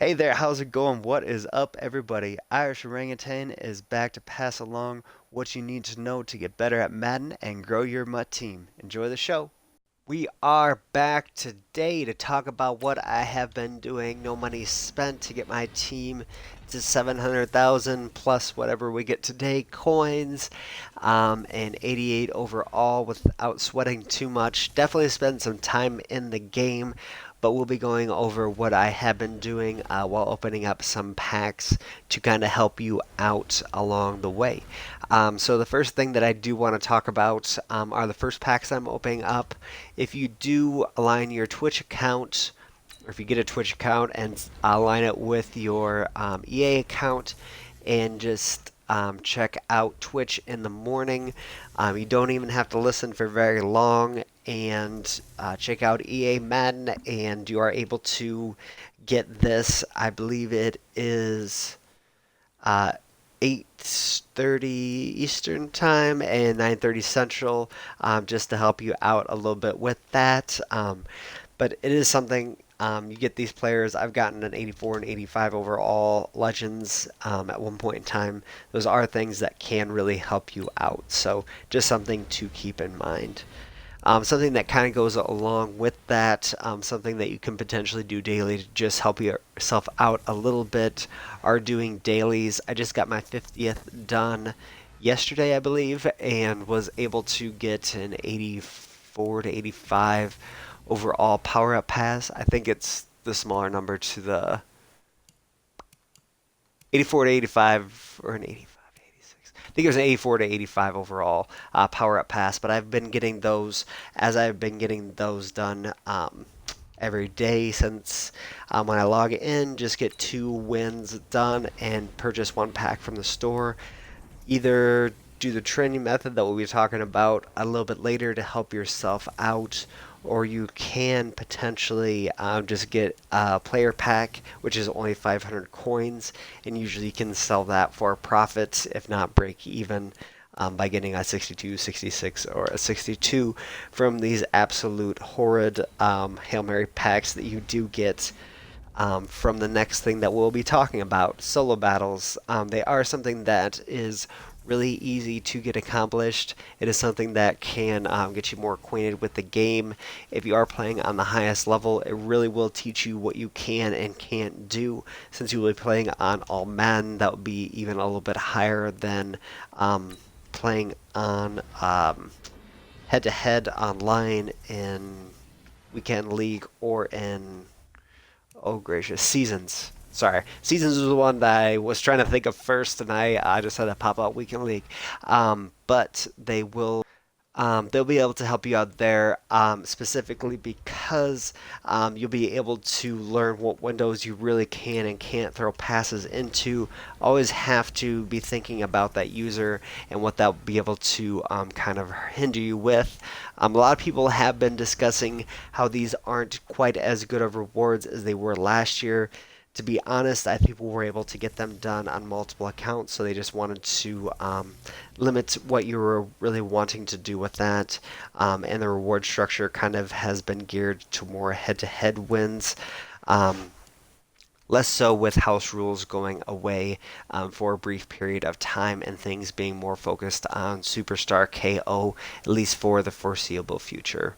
Hey there, how's it going? What is up, everybody? Irish Orangutan is back to pass along what you need to know to get better at Madden and grow your Mutt team. Enjoy the show. We are back today to talk about what I have been doing. No money spent to get my team to 700,000 plus whatever we get today coins, and 88 overall without sweating too much. Definitely spend some time in the game, but we'll be going over what I have been doing while opening up some packs to kind of help you out along the way. So the first thing that I do want to talk about are the first packs I'm opening up. If you do align your Twitch account, or if you get a Twitch account and align it with your EA account, and just check out Twitch in the morning, you don't even have to listen for very long, and check out EA Madden, and you are able to get this. I believe it is uh, 8:30 Eastern Time and 9:30 Central, just to help you out a little bit with that. But it is something. You get these players. I've gotten an 84 and 85 overall legends at one point in time. Those are things that can really help you out. So just something to keep in mind. Something that kind of goes along with that, something that you can potentially do daily to just help yourself out a little bit, are doing dailies. I just got my 50th done yesterday, I believe, and was able to get an 84 to 85 overall power up pass. I think it's the smaller number to the 84 to 85 or an 85. I think it was an 84 to 85 overall power up pass, but I've been getting those as I've been getting those done every day since when I log in, just get 2 wins done and purchase 1 pack from the store. Either do the training method that we'll be talking about a little bit later to help yourself out, or you can potentially just get a player pack, which is only 500 coins, and usually you can sell that for profits, if not break even, by getting a 62, 66, or a 62 from these absolute horrid Hail Mary packs that you do get from the next thing that we'll be talking about, solo battles. They are something that is really easy to get accomplished. It is something that can get you more acquainted with the game. If you are playing on the highest level, it really will teach you what you can and can't do. Since you will be playing on all men, that would be even a little bit higher than playing on head-to-head online in weekend league or in, oh gracious, seasons. Sorry, seasons was the one that I was trying to think of first, and I just had to pop out weekend league. But they'll be able to help you out there, specifically because you'll be able to learn what windows you really can and can't throw passes into. Always have to be thinking about that user and what they'll be able to kind of hinder you with. A lot of people have been discussing how these aren't quite as good of rewards as they were last year. To be honest, I think people were able to get them done on multiple accounts, so they just wanted to limit what you were really wanting to do with that. And the reward structure kind of has been geared to more head-to-head wins. Less so with house rules going away for a brief period of time and things being more focused on Superstar KO, at least for the foreseeable future.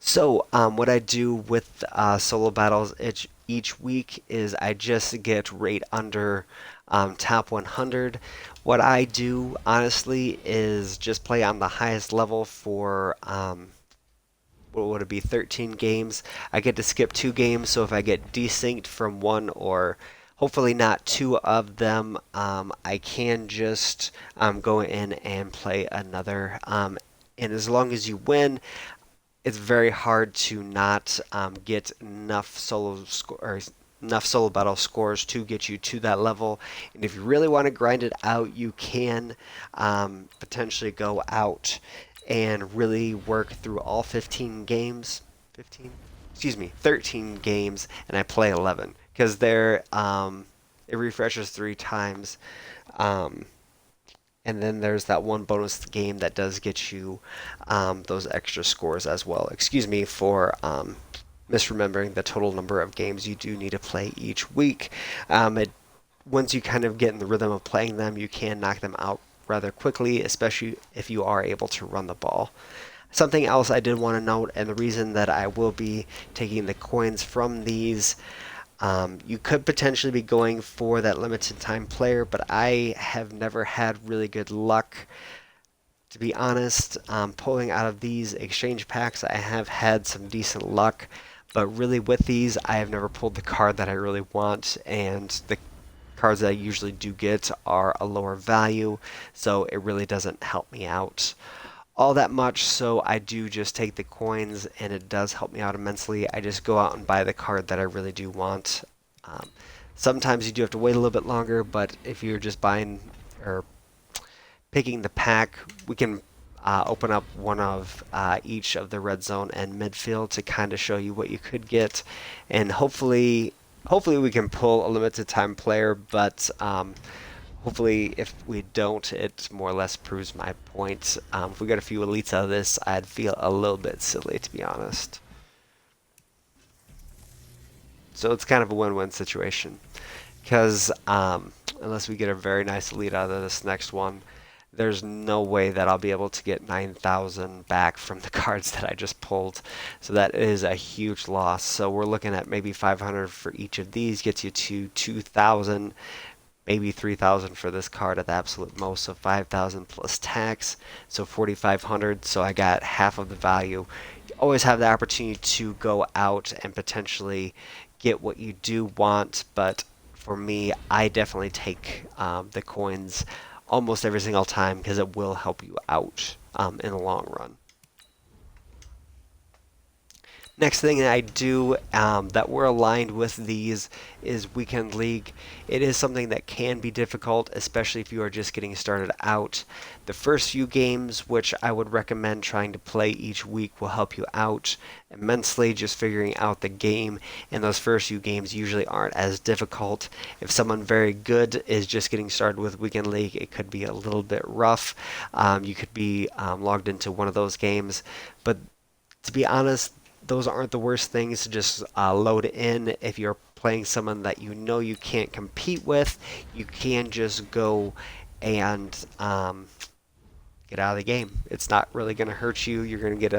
So, what I do with solo battles each week is I just get right under top 100. What I do, honestly, is just play on the highest level for, what would it be, 13 games. I get to skip 2 games, so if I get desynced from one or hopefully not 2 of them, I can just go in and play another. And as long as you win, it's very hard to not get enough solo battle scores to get you to that level. And if you really want to grind it out, you can potentially go out and really work through all 15 games. 15? Excuse me, 13 games, and I play 11 because it refreshes 3 times. Um, and then there's that one bonus game that does get you those extra scores as well. Excuse me for misremembering the total number of games you do need to play each week. Once you kind of get in the rhythm of playing them, you can knock them out rather quickly, especially if you are able to run the ball. Something else I did want to note, and the reason that I will be taking the coins from these, you could potentially be going for that limited time player, but I have never had really good luck. To be honest, pulling out of these exchange packs, I have had some decent luck, but really with these, I have never pulled the card that I really want, and the cards that I usually do get are a lower value, so it really doesn't help me out all that much. So I do just take the coins, and it does help me out immensely. I just go out and buy the card that I really do want. Um, Sometimes you do have to wait a little bit longer, but if you're just buying or picking the pack, we can open up one of each of the red zone and midfield to kind of show you what you could get, and hopefully we can pull a limited time player, but hopefully if we don't, it more or less proves my point. If we got a few elites out of this, I'd feel a little bit silly, to be honest. So it's kind of a win-win situation because unless we get a very nice elite out of this next one, there's no way that I'll be able to get 9,000 back from the cards that I just pulled. So that is a huge loss. So we're looking at maybe 500 for each of these, gets you to 2,000, maybe 3,000 for this card at the absolute most. So 5,000 plus tax, so 4,500. So I got half of the value. You always have the opportunity to go out and potentially get what you do want, but for me, I definitely take the coins almost every single time because it will help you out in the long run. Next thing that I do that we're aligned with these is Weekend League. It is something that can be difficult, especially if you are just getting started out. The first few games, which I would recommend trying to play each week, will help you out immensely. Just figuring out the game, and those first few games usually aren't as difficult. If someone very good is just getting started with Weekend League, it could be a little bit rough. You could be logged into one of those games, but to be honest, those aren't the worst things to just load in. If you're playing someone that you know you can't compete with, you can just go and get out of the game. It's not really going to hurt you. You're going to get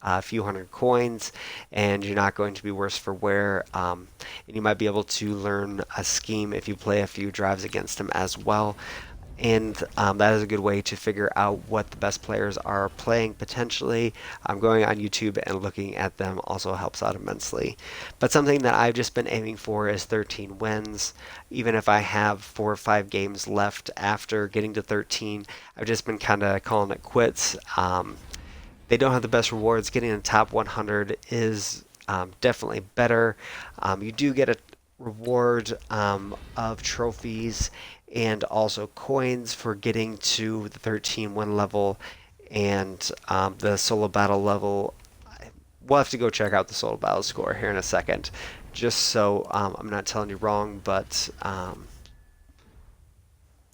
a few hundred coins, and you're not going to be worse for wear. And you might be able to learn a scheme if you play a few drives against them as well. And that is a good way to figure out what the best players are playing potentially. Going on YouTube and looking at them also helps out immensely. But something that I've just been aiming for is 13 wins. Even if I have 4 or 5 games left after getting to 13, I've just been kind of calling it quits. They don't have the best rewards. Getting in the top 100 is definitely better. You do get a reward of trophies and also coins for getting to the 13 win level and the solo battle level. We'll have to go check out the solo battle score here in a second, just so I'm not telling you wrong, but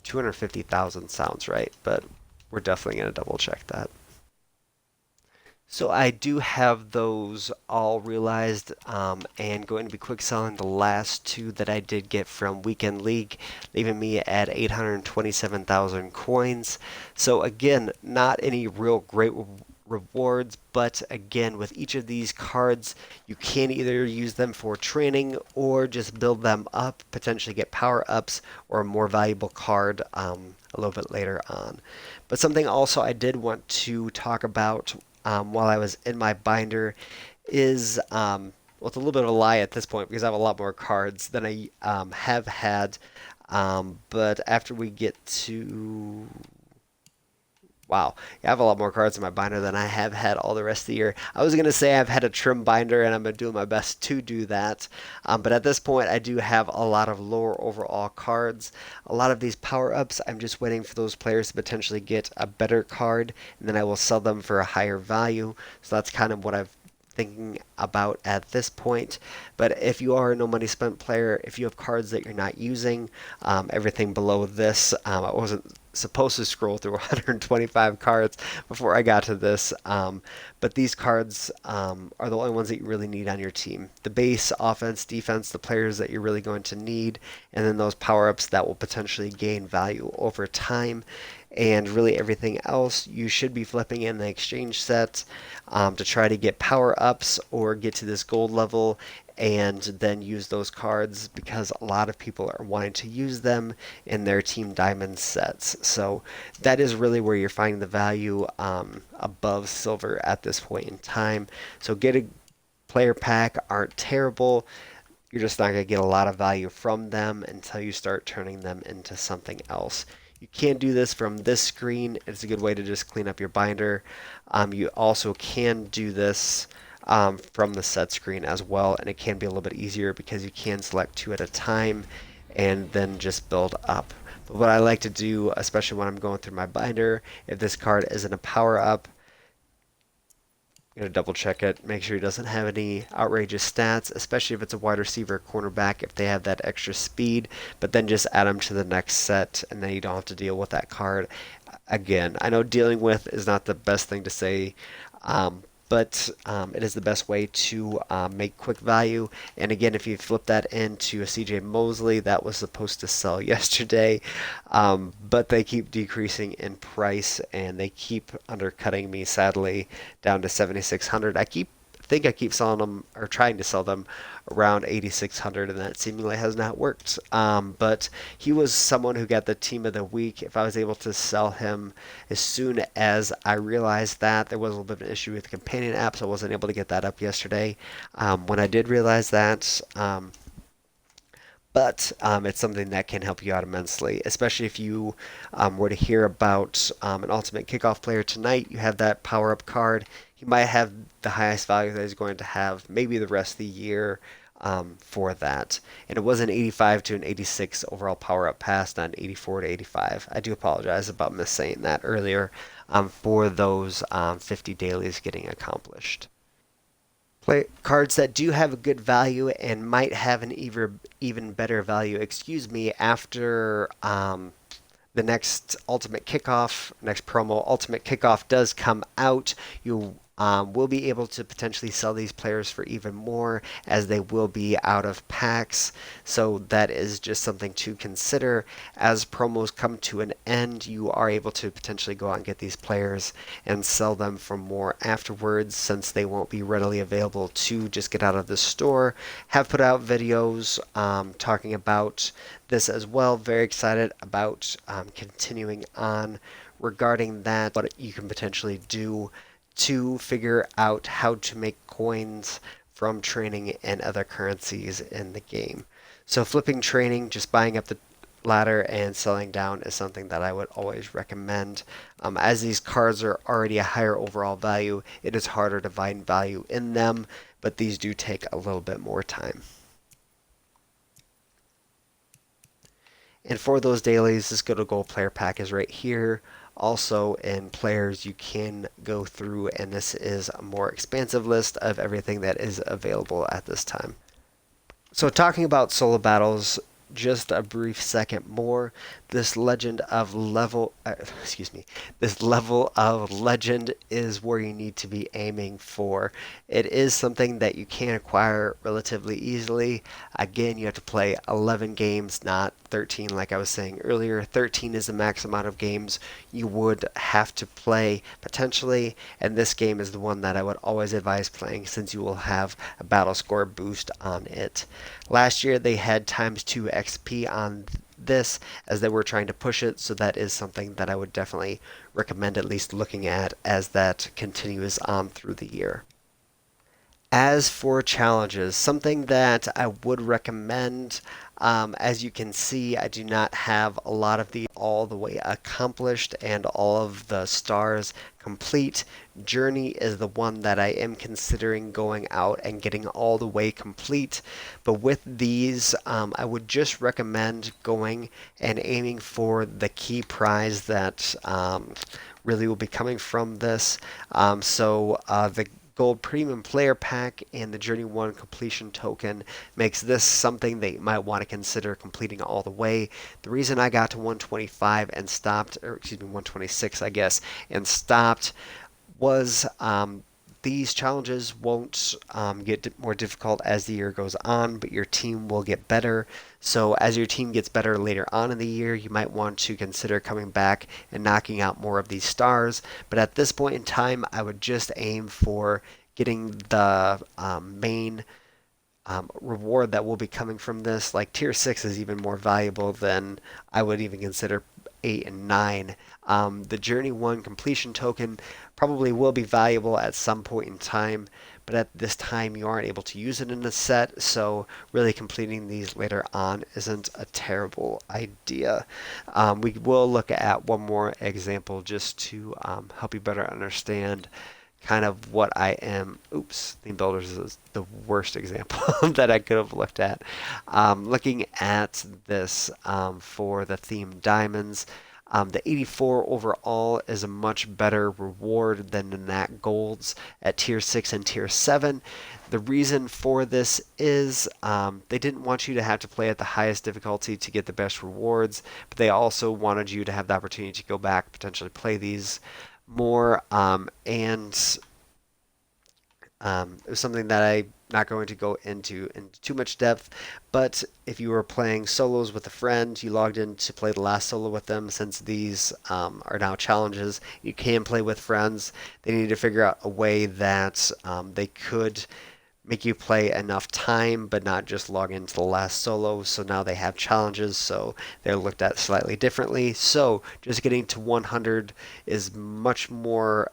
250,000 sounds right, but we're definitely going to double check that. So I do have those all realized and going to be quick selling the last two that I did get from Weekend League, leaving me at 827,000 coins. So again, not any real great rewards, but again, with each of these cards, you can either use them for training or just build them up, potentially get power-ups or a more valuable card a little bit later on. But something also I did want to talk about while I was in my binder is, well, it's a little bit of a lie at this point because I have a lot more cards than I have had. But after we get to, wow, I have a lot more cards in my binder than I have had all the rest of the year. I was going to say I've had a trim binder, and I'm going to do my best to do that. But at this point, I do have a lot of lower overall cards. A lot of these power-ups, I'm just waiting for those players to potentially get a better card, and then I will sell them for a higher value. So that's kind of what I've thinking about at this point. But if you are a no money spent player, if you have cards that you're not using, everything below this, I wasn't supposed to scroll through 125 cards before I got to this. But these cards are the only ones that you really need on your team. The base, offense, defense, the players that you're really going to need, and then those power-ups that will potentially gain value over time. And really everything else you should be flipping in the exchange set to try to get power-ups or get to this gold level and then use those cards because a lot of people are wanting to use them in their Team Diamond sets. So that is really where you're finding the value above silver at this point in time. So get a player pack aren't terrible. You're just not going to get a lot of value from them until you start turning them into something else. You can't do this from this screen. It's a good way to just clean up your binder. You also can do this from the set screen as well, and it can be a little bit easier because you can select two at a time and then just build up. But what I like to do, especially when I'm going through my binder, if this card isn't a power up, I'm going to double check it, make sure he doesn't have any outrageous stats, especially if it's a wide receiver or cornerback, if they have that extra speed, but then just add them to the next set, and then you don't have to deal with that card again. I know dealing with is not the best thing to say, but it is the best way to make quick value. And again, if you flip that into a CJ Mosley, that was supposed to sell yesterday, but they keep decreasing in price and they keep undercutting me, sadly, down to 7,600. I keep selling them or trying to sell them around 8,600, and that seemingly has not worked. But he was someone who got the team of the week. If I was able to sell him as soon as I realized that there was a little bit of an issue with the companion app, so I wasn't able to get that up yesterday. When I did realize that, but it's something that can help you out immensely, especially if you were to hear about an ultimate kickoff player tonight. You have that power up card. He might have the highest value that he's going to have maybe the rest of the year for that. And it was an 85 to an 86 overall power up pass, not an 84 to 85. I do apologize about missaying that earlier for those 50 dailies getting accomplished. Cards that do have a good value and might have an even better value, after the next Ultimate Kickoff, next promo Ultimate Kickoff does come out, you will be able to potentially sell these players for even more as they will be out of packs. So that is just something to consider. As promos come to an end, you are able to potentially go out and get these players and sell them for more afterwards, since they won't be readily available to just get out of the store. Have put out videos talking about this as well. Very excited about continuing on regarding that, what you can potentially do to figure out how to make coins from training and other currencies in the game. So flipping training, just buying up the ladder and selling down, is something that I would always recommend. As these cards are already a higher overall value, it is harder to find value in them, but these do take a little bit more time. And for those dailies, this Go to Gold player pack is right here. Also in players, you can go through, and this is a more expansive list of everything that is available at this time. So talking about solo battles, just a brief second more. This this level of legend is where you need to be aiming for. It is something that you can acquire relatively easily. Again, you have to play 11 games, not 13 like I was saying earlier. 13 is the max amount of games you would have to play potentially, and this game is the one that I would always advise playing, since you will have a battle score boost on it. Last year they had ×2 XP on this as they were trying to push it, so that is something that I would definitely recommend at least looking at as that continues on through the year. As for challenges, something that I would recommend, as you can see, I do not have a lot of the all the way accomplished and all of the stars complete. Journey is the one that I am considering going out and getting all the way complete. But with these, I would just recommend going and aiming for the key prize that really will be coming from this. The Gold Premium Player Pack and the Journey 1 Completion Token makes this something that you might want to consider completing all the way. The reason I got to 125 and stopped, or excuse me, 126, I guess, and stopped was these challenges won't get more difficult as the year goes on, but your team will get better. So as your team gets better later on in the year, you might want to consider coming back and knocking out more of these stars. But at this point in time, I would just aim for getting the main reward that will be coming from this. Like tier 6 is even more valuable than I would even consider 8 and 9. The Journey 1 completion token probably will be valuable at some point in time, but at this time you aren't able to use it in the set, so really completing these later on isn't a terrible idea. We will look at one more example just to help you better understand kind of what I am. Oops, Theme Builders is the worst example that I could have looked at. Looking at this for the theme diamonds, the 84 overall is a much better reward than the Nat Golds at tier 6 and tier 7. The reason for this is they didn't want you to have to play at the highest difficulty to get the best rewards, but they also wanted you to have the opportunity to go back, potentially play these more, and it was something that I'm not going to go into in too much depth, but if you were playing solos with a friend, you logged in to play the last solo with them, since these are now challenges, you can play with friends. They need to figure out a way that they could make you play enough time but not just log into the last solo. So now they have challenges, so they're looked at slightly differently. So just getting to 100 is much more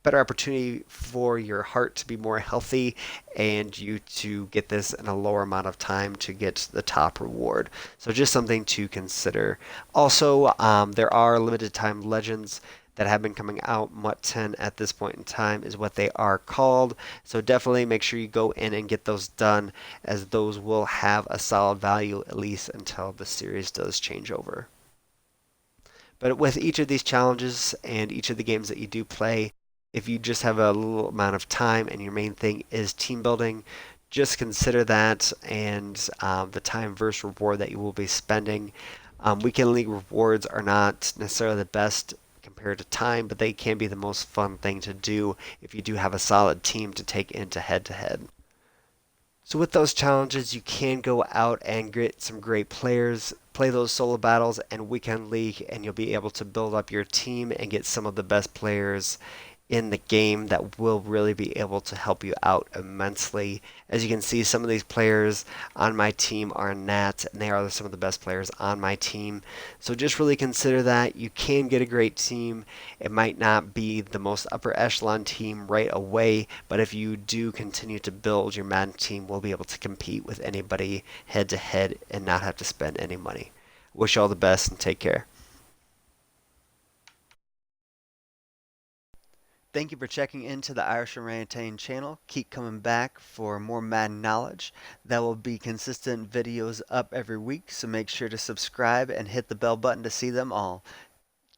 better opportunity for your heart to be more healthy and you to get this in a lower amount of time to get the top reward. So just something to consider. Also, there are limited time legends that have been coming out. MUT 10 at this point in time is what they are called. So definitely make sure you go in and get those done, as those will have a solid value at least until the series does change over. But with each of these challenges and each of the games that you do play, if you just have a little amount of time and your main thing is team building, just consider that and the time versus reward that you will be spending. Weekend League rewards are not necessarily the best compared to time, but they can be the most fun thing to do if you do have a solid team to take into head to head. So with those challenges, you can go out and get some great players, play those solo battles and weekend league, and you'll be able to build up your team and get some of the best players in the game that will really be able to help you out immensely. As you can see, some of these players on my team are Nat, and they are some of the best players on my team. So just really consider that. You can get a great team. It might not be the most upper echelon team right away, but if you do continue to build, your Madden team will be able to compete with anybody head to head and not have to spend any money. Wish you all the best and take care. Thank you for checking into the Irish Orangutan channel. Keep coming back for more Madden knowledge. There will be consistent videos up every week, so make sure to subscribe and hit the bell button to see them all.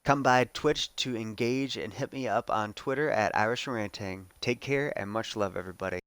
Come by Twitch to engage and hit me up on Twitter at Irish Orangutan. Take care and much love, everybody.